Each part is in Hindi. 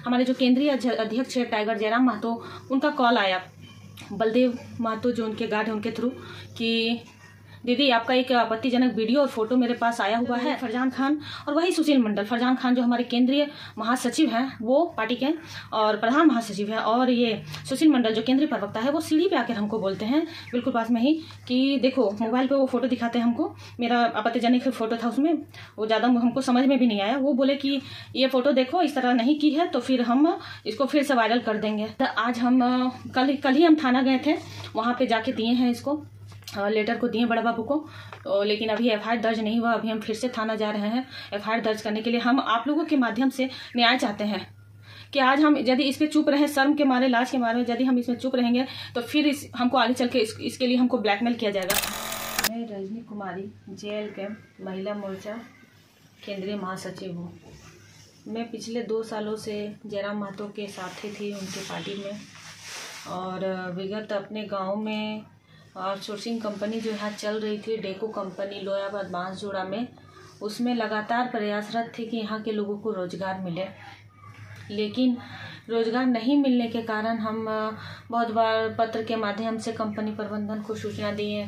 हमारे जो केंद्रीय अध्यक्ष है टाइगर जयराम महतो, उनका कॉल आया बलदेव महतो जो उनके गार्ड हैं उनके थ्रू कि दीदी आपका एक आपत्तिजनक वीडियो और फोटो मेरे पास आया हुआ है। फरजान खान और वही सुशील मंडल, फरजान खान जो हमारे केंद्रीय महासचिव हैं वो पार्टी के और प्रधान महासचिव हैं, और ये सुशील मंडल जो केंद्रीय प्रवक्ता है वो सीढ़ी पे आकर हमको बोलते हैं बिल्कुल पास में ही कि देखो मोबाइल पे वो फोटो दिखाते हैं हमको, मेरा आपत्तिजनक फोटो था उसमें, वो ज़्यादा हमको समझ में भी नहीं आया। वो बोले कि ये फोटो देखो इस तरह नहीं की है तो फिर हम इसको फिर से वायरल कर देंगे। तो आज हम कल ही हम थाना गए थे, वहाँ पे जाके दिए हैं इसको लेटर को दिए बड़ा बाबू को, तो लेकिन अभी एफआईआर दर्ज नहीं हुआ। अभी हम फिर से थाना जा रहे हैं एफआईआर दर्ज करने के लिए। हम आप लोगों के माध्यम से न्याय चाहते हैं कि आज हम यदि इस पे चुप रहे, शर्म के मारे, लाज के मारे, यदि हम इसमें चुप रहेंगे तो फिर हमको आगे चल के इसके लिए हमको ब्लैकमेल किया जाएगा। मैं रजनी कुमारी जेएल कैंप महिला मोर्चा केंद्रीय महासचिव हूँ। मैं पिछले 2 सालों से जयराम महतो के साथी थी उनके पार्टी में, और विगत अपने गाँव में आउटसोर्सिंग कंपनी जो यहाँ चल रही थी डेको कंपनी लोयाबाद बांसजोड़ा में, उसमें लगातार प्रयासरत थी कि यहाँ के लोगों को रोज़गार मिले, लेकिन रोज़गार नहीं मिलने के कारण हम बहुत बार पत्र के माध्यम से कंपनी प्रबंधन को सूचना दिए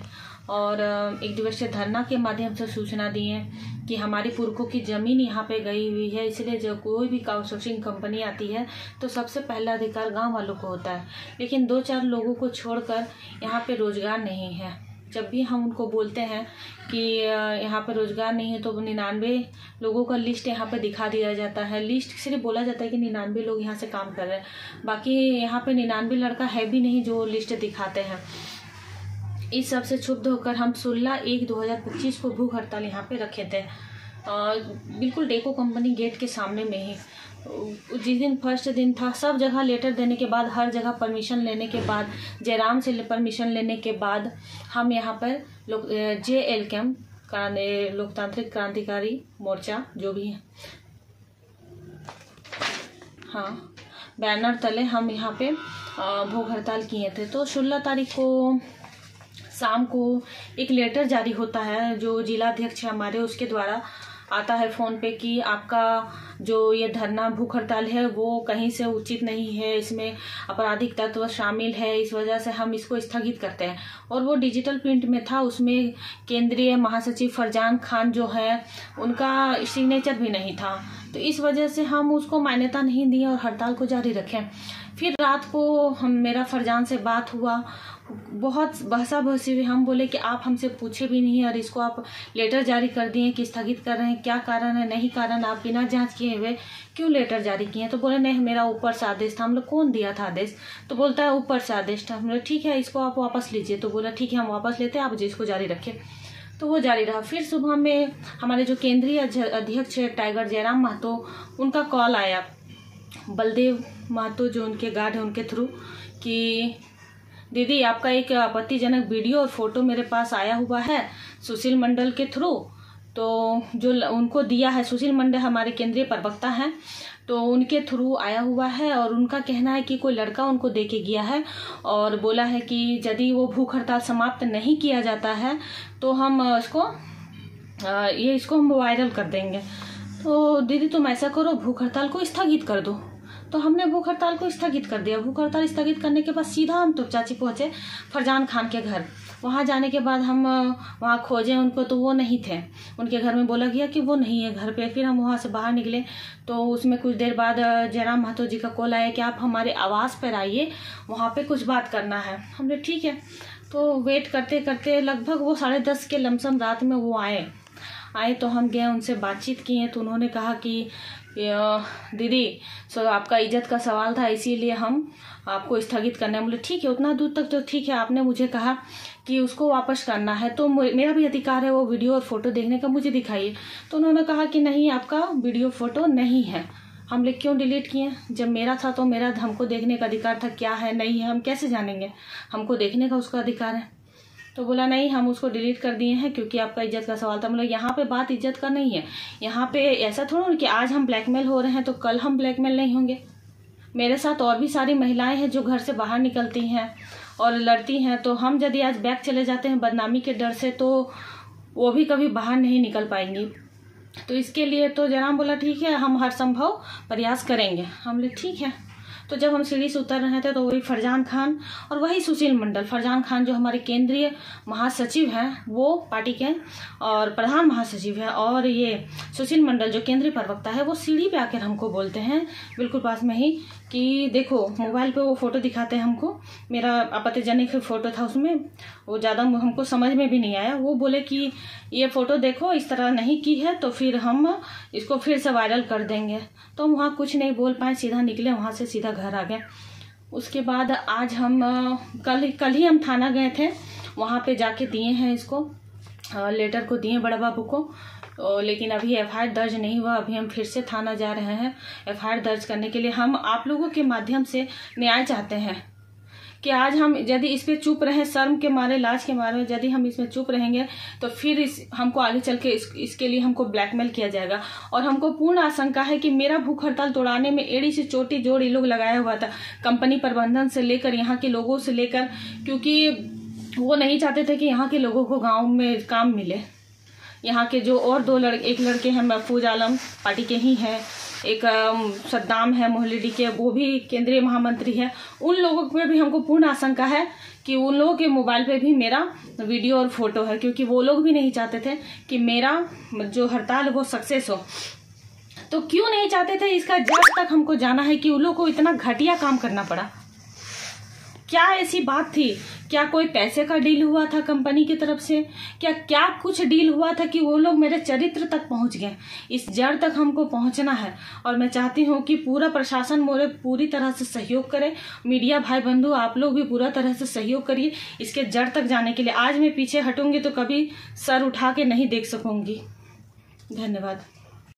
और 1 दिवसीय धरना के माध्यम से सूचना दिए कि हमारी पुरखों की ज़मीन यहाँ पे गई हुई है, इसलिए जब कोई भी आउटसोर्सिंग कंपनी आती है तो सबसे पहला अधिकार गांव वालों को होता है। लेकिन 2-4 लोगों को छोड़कर यहाँ पे रोज़गार नहीं है। जब भी हम उनको बोलते हैं कि यहाँ पे रोज़गार नहीं है तो 99 लोगों का लिस्ट यहाँ पे दिखा दिया जाता है। लिस्ट सिर्फ बोला जाता है कि 99 लोग यहाँ से काम कर रहे हैं, बाकी यहाँ पे 99 लड़का है भी नहीं जो लिस्ट दिखाते हैं। इस सब से क्षुब्ध होकर हम 16/1/2025 को भूख हड़ताल यहाँ पे रखे थे, बिल्कुल डेको कंपनी गेट के सामने में ही। जिस दिन फर्स्ट दिन था, सब जगह लेटर देने के बाद, हर जगह परमिशन लेने के बाद, जयराम से परमिशन लेने के बाद हम यहाँ पर जेएल कैंप लोकतांत्रिक क्रांतिकारी मोर्चा जो भी है, हाँ, बैनर तले हम यहाँ पे भूख हड़ताल किए थे। तो 16 तारीख को शाम को एक लेटर जारी होता है जो जिला अध्यक्ष है हमारे, उसके द्वारा आता है फ़ोन पे कि आपका जो ये धरना भूख हड़ताल है वो कहीं से उचित नहीं है, इसमें आपराधिक तत्व शामिल है, इस वजह से हम इसको स्थगित करते हैं। और वो डिजिटल प्रिंट में था, उसमें केंद्रीय महासचिव फरजान खान जो है उनका सिग्नेचर भी नहीं था, तो इस वजह से हम उसको मान्यता नहीं दी और हड़ताल को जारी रखें। फिर रात को मेरा फरजान से बात हुआ, बहुत बहसा बहसी हुई। हम बोले कि आप हमसे पूछे भी नहीं और इसको आप लेटर जारी कर दिए कि स्थगित कर रहे हैं, क्या कारण है, नहीं कारण, आप बिना जांच किए हुए क्यों लेटर जारी किए? तो बोले नहीं मेरा ऊपर से आदेश था। हम लोग कौन दिया था आदेश? तो बोलता है ऊपर से आदेश था। हम लोग ठीक है इसको आप वापस लीजिए। तो बोला ठीक है हम वापस लेते हैं, आप इसको जारी रखें। तो वो जारी रहा। फिर सुबह में हमारे जो केंद्रीय अध्यक्ष है टाइगर जयराम महतो, उनका कॉल आया बलदेव महतो जो उनके गार्ड हैं उनके थ्रू कि दीदी आपका एक आपत्तिजनक वीडियो और फोटो मेरे पास आया हुआ है सुशील मंडल के थ्रू। तो जो उनको दिया है, सुशील मंडल हमारे केंद्रीय प्रवक्ता हैं, तो उनके थ्रू आया हुआ है और उनका कहना है कि कोई लड़का उनको दे के गया है और बोला है कि यदि वो भूख हड़ताल समाप्त नहीं किया जाता है तो हम इसको हम वायरल कर देंगे। तो दीदी तुम ऐसा करो, भूख हड़ताल को स्थगित कर दो। तो हमने भूख हड़ताल को स्थगित कर दिया। भूख हड़ताल स्थगित करने के बाद सीधा हम तुपचाची पहुँचे फरजान खान के घर। वहाँ जाने के बाद हम वहाँ खोजे उनको तो वो नहीं थे। उनके घर में बोला गया कि वो नहीं है घर पे। फिर हम वहाँ से बाहर निकले तो उसमें कुछ देर बाद जयराम महतो जी का कॉल आया कि आप हमारे आवास पर आइए, वहाँ पे कुछ बात करना है। हमने ठीक है। तो वेट करते करते लगभग वो 10:30 के लमसम रात में वो आए तो हम गए, उनसे बातचीत किए। तो उन्होंने कहा कि दीदी आपका इज्जत का सवाल था इसीलिए हम आपको स्थगित करना है। बोले ठीक है, उतना दूर तक तो ठीक है। आपने मुझे कहा कि उसको वापस करना है तो मेरा भी अधिकार है वो वीडियो और फोटो देखने का, मुझे दिखाइए। तो उन्होंने कहा कि नहीं आपका वीडियो फोटो नहीं है। हम लोग क्यों डिलीट किए? जब मेरा था तो हमको देखने का अधिकार था, क्या है नहीं है हम कैसे जानेंगे? हमको देखने का उसका अधिकार है। तो बोला नहीं हम उसको डिलीट कर दिए हैं क्योंकि आपका इज्जत का सवाल था। मतलब यहाँ पे बात इज्जत का नहीं है। यहाँ पे ऐसा थोड़ा कि आज हम ब्लैकमेल हो रहे हैं तो कल हम ब्लैकमेल नहीं होंगे। मेरे साथ और भी सारी महिलाएं हैं जो घर से बाहर निकलती हैं और लड़ती हैं। तो हम यदि आज बैक चले जाते हैं बदनामी के डर से तो वो भी कभी बाहर नहीं निकल पाएंगी। तो इसके लिए तो जयराम बोला ठीक है, हम हर संभव प्रयास करेंगे। हम बोले ठीक है। तो जब हम सीढ़ी से उतर रहे थे तो वही फरजान खान और वही सुशील मंडल, फरजान खान जो हमारे केंद्रीय महासचिव हैं वो पार्टी के और प्रधान महासचिव है, और ये सुशील मंडल जो केंद्रीय प्रवक्ता है वो सीढ़ी पे आकर हमको बोलते हैं बिल्कुल पास में ही कि देखो, मोबाइल पे वो फोटो दिखाते हैं हमको, मेरा आपत्तिजनक फोटो था उसमें, वो ज़्यादा हमको समझ में भी नहीं आया। वो बोले कि ये फोटो देखो, इस तरह नहीं की है तो फिर हम इसको फिर से वायरल कर देंगे। तो हम वहाँ कुछ नहीं बोल पाए, सीधा निकले वहाँ से, सीधा घर आ गए। उसके बाद आज हम कल ही हम थाना गए थे, वहाँ पे जाके दिए हैं इसको, लेटर को दिए बड़ा बाबू को, लेकिन अभी एफआईआर दर्ज नहीं हुआ। अभी हम फिर से थाना जा रहे हैं एफआईआर दर्ज करने के लिए। हम आप लोगों के माध्यम से न्याय चाहते हैं कि आज हम यदि इस पे चुप रहे, शर्म के मारे, लाज के मारे, यदि हम इसमें चुप रहेंगे तो फिर हमको आगे चल के इसके लिए हमको ब्लैकमेल किया जाएगा। और हमको पूर्ण आशंका है कि मेरा भूख हड़ताल तोड़ाने में एड़ी से चोटी जोड़ ये लोग लगाया हुआ था, कंपनी प्रबंधन से लेकर यहाँ के लोगों से लेकर, क्योंकि वो नहीं चाहते थे कि यहाँ के लोगों को गाँव में काम मिले। यहाँ के जो और एक लड़के हैं, महफूज आलम पार्टी के ही हैं, एक सद्दाम है मोहल्लेडी के, वो भी केंद्रीय महामंत्री है। उन लोगों पे भी हमको पूर्ण आशंका है कि उन लोगों के मोबाइल पे भी मेरा वीडियो और फोटो है, क्योंकि वो लोग भी नहीं चाहते थे कि मेरा जो हड़ताल है वो सक्सेस हो। तो क्यों नहीं चाहते थे, इसका जड़ तक हमको जाना है कि उन लोगों को इतना घटिया काम करना पड़ा। क्या ऐसी बात थी? क्या कोई पैसे का डील हुआ था कंपनी की तरफ से? क्या कुछ डील हुआ था कि वो लोग मेरे चरित्र तक पहुंच गए? इस जड़ तक हमको पहुंचना है और मैं चाहती हूं कि पूरा प्रशासन मोरे पूरी तरह से सहयोग करे। मीडिया भाई बंधु आप लोग भी पूरा तरह से सहयोग करिए इसके जड़ तक जाने के लिए। आज मैं पीछे हटूंगी तो कभी सर उठा के नहीं देख सकूंगी। धन्यवाद।